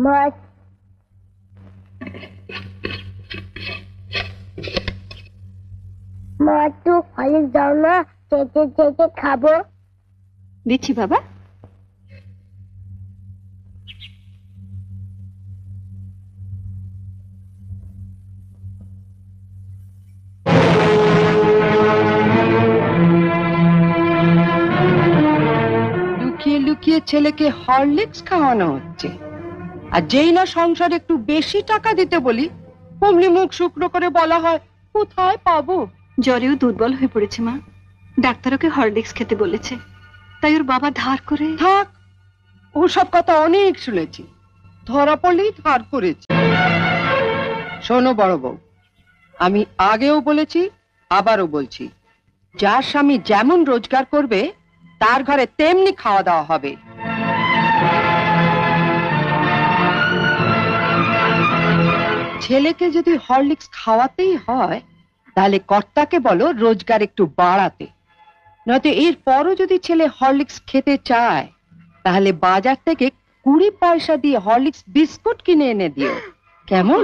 মাছ মা একটু হরলিক্স দাও না, চেটে চেটে খাবো। দিচ্ছি বাবা। লুকিয়ে লুকিয়ে ছেলেকে হরলিক্স খাওয়ানো হচ্ছে, আর যেই না সংসারে একটু বেশি টাকা দিতে বলি অমনি মুখ শুকনো করে বলা হয় কোথায় পাবো। জ্বরেও দুর্বল হয়ে পড়েছে মা, ডাক্তার ওকে হরলিক্স খেতে বলেছে, তাই ওর বাবা ধার করে। থাক, ওসব কথা অনেক শুনেছি, ধরা পড়লেই ধার করেছি। শোনো বড় বউ, আমি আগেও বলেছি আবারও বলছি, যার স্বামী যেমন রোজগার করবে তার ঘরে তেমনি খাওয়া দাওয়া হবে। ছেলেকে যদি হরলিক্স খাওয়াতেই হয় তাহলে কর্তাকে বলো রোজগার একটু বাড়াতে, নয়তো এর পরও যদি ছেলে হরলিক্স খেতে চায় তাহলে বাজার থেকে 20 পয়সা দিয়ে হরলিক্স বিস্কুট কিনে এনে দিও, কেমন?